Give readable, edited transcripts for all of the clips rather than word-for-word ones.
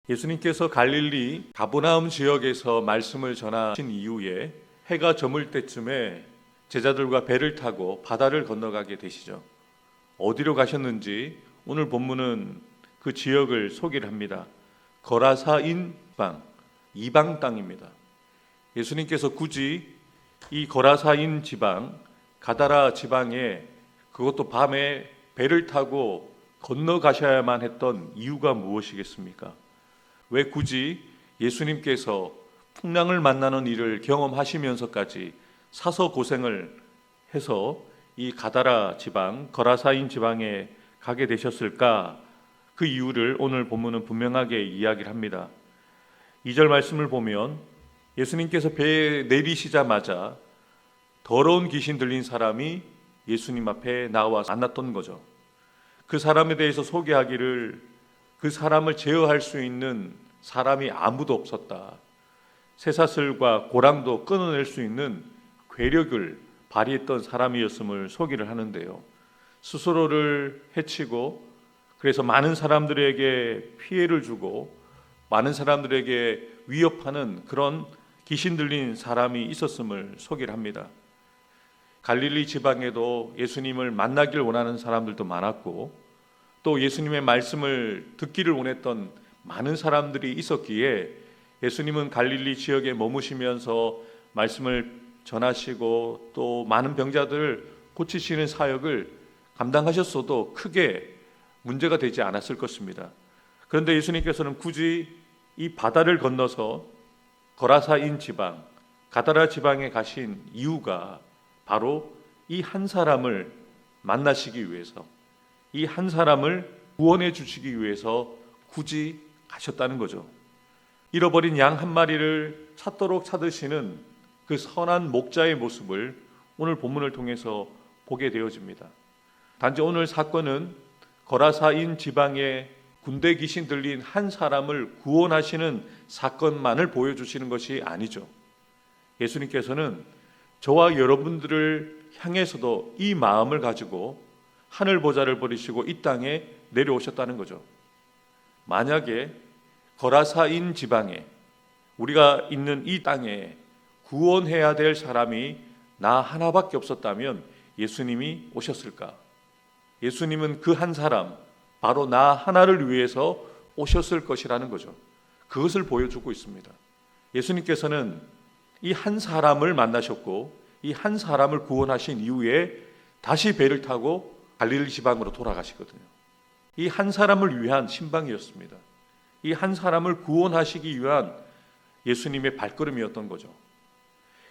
예수님께서 갈릴리 가버나움 지역에서 말씀을 전하신 이후에 해가 저물 때쯤에 제자들과 배를 타고 바다를 건너가게 되시죠. 어디로 가셨는지 오늘 본문은 그 지역을 소개를 합니다. 거라사인 지방, 이방 땅입니다. 예수님께서 굳이 이 거라사인 지방, 가다라 지방에 그것도 밤에 배를 타고 건너가셔야만 했던 이유가 무엇이겠습니까? 왜 굳이 예수님께서 풍랑을 만나는 일을 경험하시면서까지 사서 고생을 해서 이 가다라 지방, 거라사인 지방에 가게 되셨을까? 그 이유를 오늘 본문은 분명하게 이야기를 합니다. 2절 말씀을 보면 예수님께서 배에 내리시자마자 더러운 귀신 들린 사람이 예수님 앞에 나와 앉았던 거죠. 그 사람에 대해서 소개하기를 그 사람을 제어할 수 있는 사람이 아무도 없었다. 쇠사슬과 고랑도 끊어낼 수 있는 괴력을 발휘했던 사람이었음을 소개를 하는데요. 스스로를 해치고 그래서 많은 사람들에게 피해를 주고 많은 사람들에게 위협하는 그런 귀신 들린 사람이 있었음을 소개를 합니다. 갈릴리 지방에도 예수님을 만나길 원하는 사람들도 많았고 또 예수님의 말씀을 듣기를 원했던 많은 사람들이 있었기에 예수님은 갈릴리 지역에 머무시면서 말씀을 전하시고 또 많은 병자들을 고치시는 사역을 감당하셨어도 크게 문제가 되지 않았을 것입니다. 그런데 예수님께서는 굳이 이 바다를 건너서 거라사인 지방, 가다라 지방에 가신 이유가 바로 이 한 사람을 만나시기 위해서, 이 한 사람을 구원해 주시기 위해서 굳이 가셨다는 거죠. 잃어버린 양 한 마리를 찾도록 찾으시는 그 선한 목자의 모습을 오늘 본문을 통해서 보게 되어집니다. 단지 오늘 사건은 거라사인 지방에 군대 귀신 들린 한 사람을 구원하시는 사건만을 보여주시는 것이 아니죠. 예수님께서는 저와 여러분들을 향해서도 이 마음을 가지고 하늘 보좌를 버리시고 이 땅에 내려오셨다는 거죠. 만약에 거라사인 지방에 우리가 있는 이 땅에 구원해야 될 사람이 나 하나밖에 없었다면 예수님이 오셨을까? 예수님은 그 한 사람, 바로 나 하나를 위해서 오셨을 것이라는 거죠. 그것을 보여주고 있습니다. 예수님께서는 이 한 사람을 만나셨고 이 한 사람을 구원하신 이후에 다시 배를 타고 갈릴리 지방으로 돌아가시거든요. 이 한 사람을 위한 신방이었습니다. 이 한 사람을 구원하시기 위한 예수님의 발걸음이었던 거죠.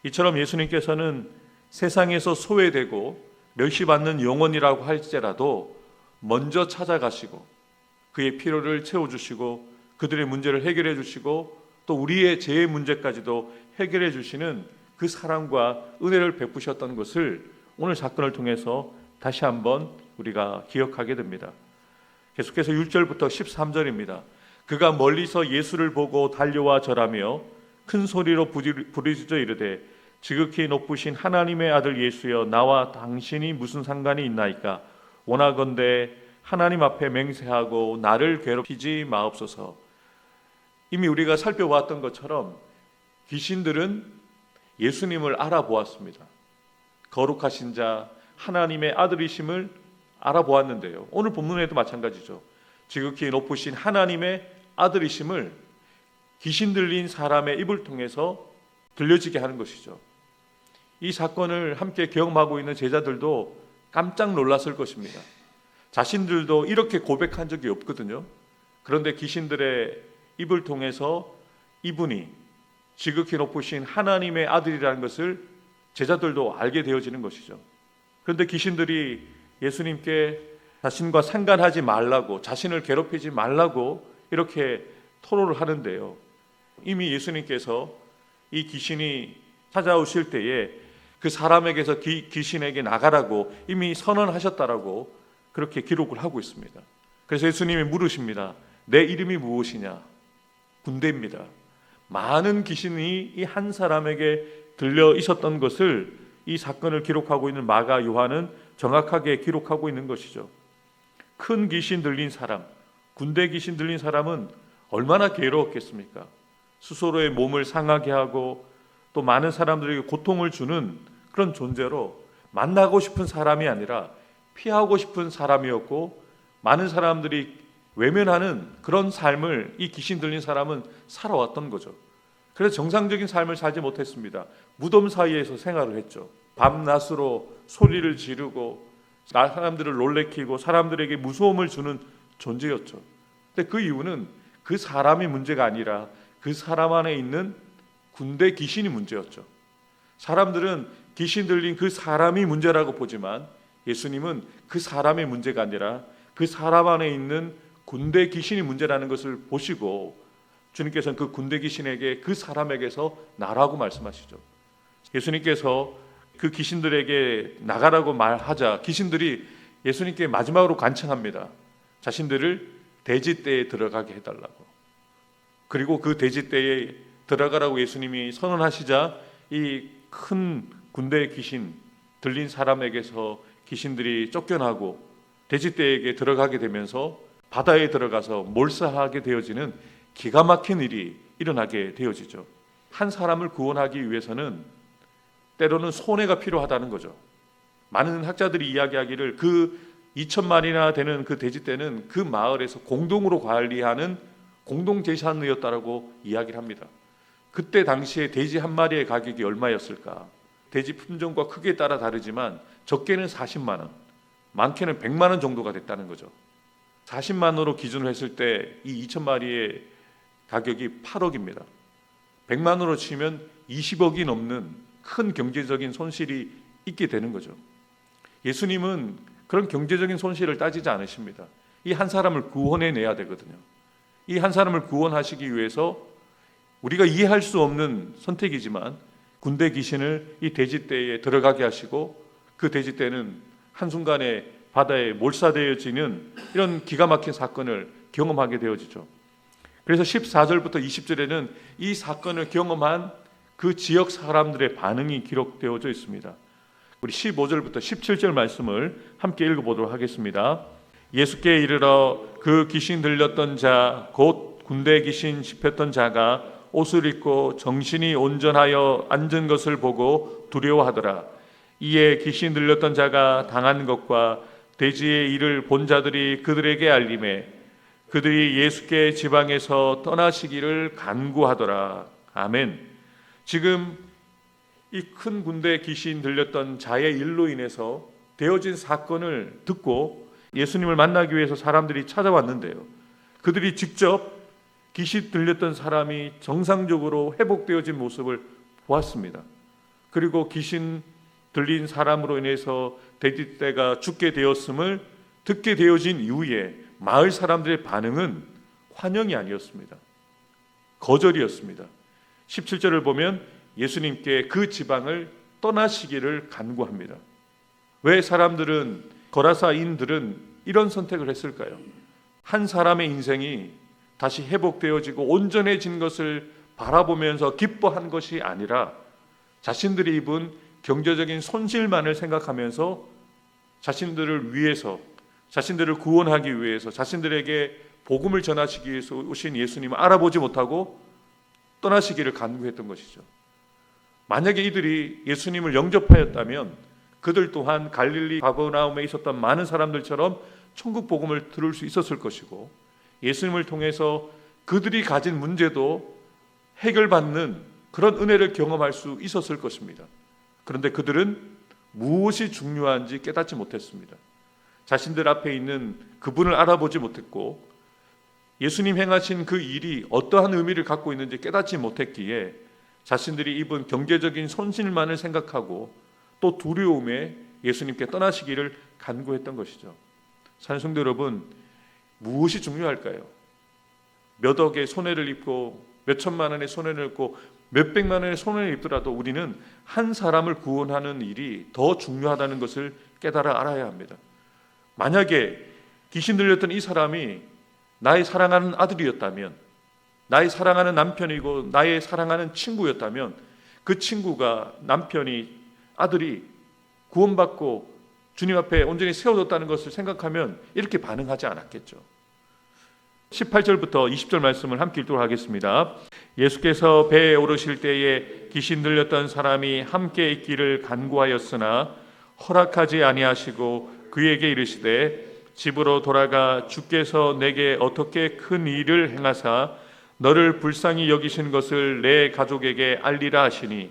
이처럼 예수님께서는 세상에서 소외되고 멸시받는 영혼이라고 할지라도 먼저 찾아가시고 그의 필요를 채워주시고 그들의 문제를 해결해 주시고 또 우리의 죄의 문제까지도 해결해 주시는 그 사랑과 은혜를 베푸셨던 것을 오늘 사건을 통해서 다시 한번 우리가 기억하게 됩니다. 계속해서 6절부터 13절입니다. 그가 멀리서 예수를 보고 달려와 절하며 큰 소리로 부르짖어 이르되 지극히 높으신 하나님의 아들 예수여 나와 당신이 무슨 상관이 있나이까 원하건대 하나님 앞에 맹세하고 나를 괴롭히지 마옵소서. 이미 우리가 살펴보았던 것처럼 귀신들은 예수님을 알아보았습니다. 거룩하신 자 하나님의 아들이심을 알아보았는데요. 오늘 본문에도 마찬가지죠. 지극히 높으신 하나님의 아들이심을 귀신 들린 사람의 입을 통해서 들려지게 하는 것이죠. 이 사건을 함께 경험하고 있는 제자들도 깜짝 놀랐을 것입니다. 자신들도 이렇게 고백한 적이 없거든요. 그런데 귀신들의 입을 통해서 이분이 지극히 높으신 하나님의 아들이라는 것을 제자들도 알게 되어지는 것이죠. 그런데 귀신들이 예수님께 자신과 상관하지 말라고, 자신을 괴롭히지 말라고 이렇게 토로를 하는데요. 이미 예수님께서 이 귀신이 찾아오실 때에 그 사람에게서 귀신에게 나가라고 이미 선언하셨다라고 그렇게 기록을 하고 있습니다. 그래서 예수님이 물으십니다. 내 이름이 무엇이냐? 군대입니다. 많은 귀신이 이 한 사람에게 들려 있었던 것을 이 사건을 기록하고 있는 마가 요한은 정확하게 기록하고 있는 것이죠. 큰 귀신 들린 사람, 군대 귀신 들린 사람은 얼마나 괴로웠겠습니까? 스스로의 몸을 상하게 하고 또 많은 사람들에게 고통을 주는 그런 존재로 만나고 싶은 사람이 아니라 피하고 싶은 사람이었고, 많은 사람들이 외면하는 그런 삶을 이 귀신 들린 사람은 살아왔던 거죠. 그래서 정상적인 삶을 살지 못했습니다. 무덤 사이에서 생활을 했죠. 밤낮으로 소리를 지르고 사람들을 놀래키고 사람들에게 무서움을 주는 존재였죠. 근데 그 이유는 그 사람이 문제가 아니라 그 사람 안에 있는 군대 귀신이 문제였죠. 사람들은 귀신 들린 그 사람이 문제라고 보지만 예수님은 그 사람의 문제가 아니라 그 사람 안에 있는 군대 귀신이 문제라는 것을 보시고 주님께서는 그 군대 귀신에게 그 사람에게서 나라고 말씀하시죠. 예수님께서 그 귀신들에게 나가라고 말하자 귀신들이 예수님께 마지막으로 간청합니다. 자신들을 돼지떼에 들어가게 해달라고. 그리고 그 돼지떼에 들어가라고 예수님이 선언하시자 이 큰 군대 귀신 들린 사람에게서 귀신들이 쫓겨나고 돼지떼에게 들어가게 되면서 바다에 들어가서 몰사하게 되어지는 기가 막힌 일이 일어나게 되어지죠. 한 사람을 구원하기 위해서는 때로는 손해가 필요하다는 거죠. 많은 학자들이 이야기하기를 그 2,000마리나 되는 그 돼지떼는 그 마을에서 공동으로 관리하는 공동재산이었다라고 이야기를 합니다. 그때 당시에 돼지 한 마리의 가격이 얼마였을까? 돼지 품종과 크기에 따라 다르지만 적게는 40만 원, 많게는 100만 원 정도가 됐다는 거죠. 40만 원으로 기준을 했을 때 이 2,000마리의 가격이 8억입니다. 100만 원으로 치면 20억이 넘는 큰 경제적인 손실이 있게 되는 거죠. 예수님은 그런 경제적인 손실을 따지지 않으십니다. 이 한 사람을 구원해내야 되거든요. 이 한 사람을 구원하시기 위해서 우리가 이해할 수 없는 선택이지만 군대 귀신을 이 돼지떼에 들어가게 하시고 그 돼지떼는 한순간에 바다에 몰사되어지는 이런 기가 막힌 사건을 경험하게 되어지죠. 그래서 14절부터 20절에는 이 사건을 경험한 그 지역 사람들의 반응이 기록되어져 있습니다. 우리 15절부터 17절 말씀을 함께 읽어보도록 하겠습니다. 예수께 이르러 그 귀신 들렸던 자 곧 군대 귀신 씹혔던 자가 옷을 입고 정신이 온전하여 앉은 것을 보고 두려워하더라. 이에 귀신 들렸던 자가 당한 것과 돼지의 일을 본 자들이 그들에게 알림해 그들이 예수께 지방에서 떠나시기를 간구하더라. 아멘. 지금 이 큰 군대 귀신 들렸던 자의 일로 인해서 되어진 사건을 듣고 예수님을 만나기 위해서 사람들이 찾아왔는데요. 그들이 직접 귀신 들렸던 사람이 정상적으로 회복되어진 모습을 보았습니다. 그리고 귀신 들린 사람으로 인해서 돼지떼가 죽게 되었음을 듣게 되어진 이후에 마을 사람들의 반응은 환영이 아니었습니다. 거절이었습니다. 17절을 보면 예수님께 그 지방을 떠나시기를 간구합니다. 왜 사람들은, 거라사인들은 이런 선택을 했을까요? 한 사람의 인생이 다시 회복되어지고 온전해진 것을 바라보면서 기뻐한 것이 아니라 자신들이 입은 경제적인 손실만을 생각하면서 자신들을 위해서, 자신들을 구원하기 위해서, 자신들에게 복음을 전하시기 위해서 오신 예수님을 알아보지 못하고 떠나시기를 간구했던 것이죠. 만약에 이들이 예수님을 영접하였다면 그들 또한 갈릴리 가버나움에 있었던 많은 사람들처럼 천국 복음을 들을 수 있었을 것이고, 예수님을 통해서 그들이 가진 문제도 해결받는 그런 은혜를 경험할 수 있었을 것입니다. 그런데 그들은 무엇이 중요한지 깨닫지 못했습니다. 자신들 앞에 있는 그분을 알아보지 못했고 예수님 행하신 그 일이 어떠한 의미를 갖고 있는지 깨닫지 못했기에 자신들이 입은 경제적인 손실만을 생각하고 또 두려움에 예수님께 떠나시기를 간구했던 것이죠. 산성도 여러분, 무엇이 중요할까요? 몇 억의 손해를 입고 몇 천만 원의 손해를 입고 몇 백만 원의 손해를 입더라도 우리는 한 사람을 구원하는 일이 더 중요하다는 것을 깨달아 알아야 합니다. 만약에 귀신 들렸던 이 사람이 나의 사랑하는 아들이었다면, 나의 사랑하는 남편이고 나의 사랑하는 친구였다면 그 친구가, 남편이, 아들이 구원받고 주님 앞에 온전히 세워졌다는 것을 생각하면 이렇게 반응하지 않았겠죠. 18절부터 20절 말씀을 함께 읽도록 하겠습니다. 예수께서 배에 오르실 때에 귀신 들렸던 사람이 함께 있기를 간구하였으나 허락하지 아니하시고 그에게 이르시되 집으로 돌아가 주께서 내게 어떻게 큰 일을 행하사 너를 불쌍히 여기신 것을 내 가족에게 알리라 하시니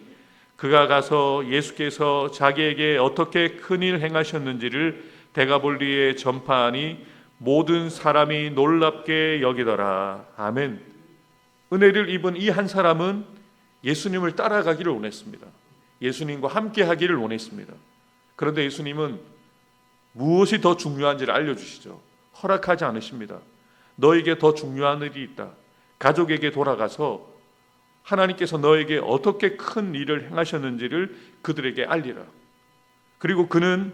그가 가서 예수께서 자기에게 어떻게 큰 일 행하셨는지를 데가볼리에 전파하니 모든 사람이 놀랍게 여기더라. 아멘. 은혜를 입은 이 한 사람은 예수님을 따라가기를 원했습니다. 예수님과 함께 하기를 원했습니다. 그런데 예수님은 무엇이 더 중요한지를 알려주시죠. 허락하지 않으십니다. 너에게 더 중요한 일이 있다. 가족에게 돌아가서 하나님께서 너에게 어떻게 큰 일을 행하셨는지를 그들에게 알리라. 그리고 그는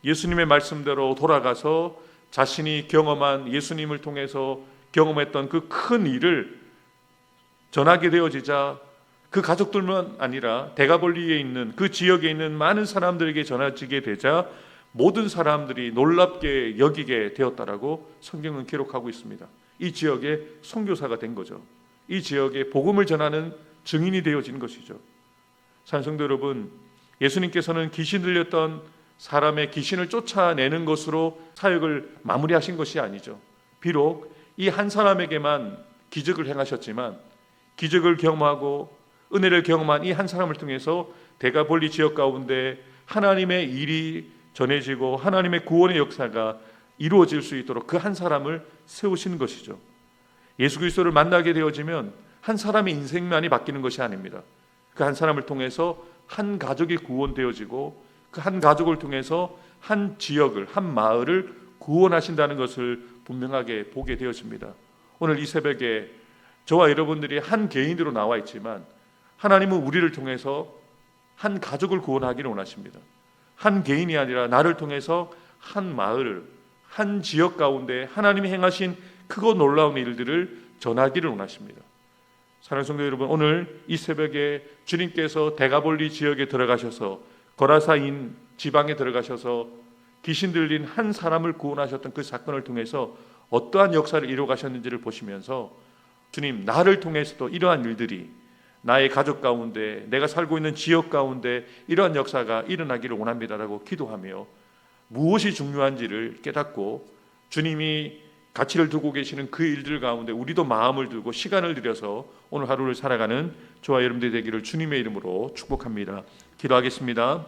예수님의 말씀대로 돌아가서 자신이 경험한 예수님을 통해서 경험했던 그 큰 일을 전하게 되어지자 그 가족들만 아니라 데가볼리에 있는 그 지역에 있는 많은 사람들에게 전해지게 되자 모든 사람들이 놀랍게 여기게 되었다라고 성경은 기록하고 있습니다. 이 지역의 선교사가 된 거죠. 이 지역에 복음을 전하는 증인이 되어진 것이죠. 산성도 여러분, 예수님께서는 귀신 들렸던 사람의 귀신을 쫓아내는 것으로 사역을 마무리하신 것이 아니죠. 비록 이 한 사람에게만 기적을 행하셨지만 기적을 경험하고 은혜를 경험한 이 한 사람을 통해서 데가볼리 지역 가운데 하나님의 일이 전해지고 하나님의 구원의 역사가 이루어질 수 있도록 그 한 사람을 세우신 것이죠. 예수 그리스도를 만나게 되어지면 한 사람의 인생만이 바뀌는 것이 아닙니다. 그 한 사람을 통해서 한 가족이 구원되어지고 그 한 가족을 통해서 한 지역을, 한 마을을 구원하신다는 것을 분명하게 보게 되어집니다. 오늘 이 새벽에 저와 여러분들이 한 개인으로 나와 있지만 하나님은 우리를 통해서 한 가족을 구원하기를 원하십니다. 한 개인이 아니라 나를 통해서 한 마을을, 한 지역 가운데 하나님이 행하신 크고 놀라운 일들을 전하기를 원하십니다. 사랑하는 성도 여러분, 오늘 이 새벽에 주님께서 데가볼리 지역에 들어가셔서 거라사인 지방에 들어가셔서 귀신 들린 한 사람을 구원하셨던 그 사건을 통해서 어떠한 역사를 이루어가셨는지를 보시면서 주님, 나를 통해서도 이러한 일들이 나의 가족 가운데, 내가 살고 있는 지역 가운데 이러한 역사가 일어나기를 원합니다라고 기도하며 무엇이 중요한지를 깨닫고 주님이 가치를 두고 계시는 그 일들 가운데 우리도 마음을 두고 시간을 들여서 오늘 하루를 살아가는 저와 여러분들이 되기를 주님의 이름으로 축복합니다. 기도하겠습니다.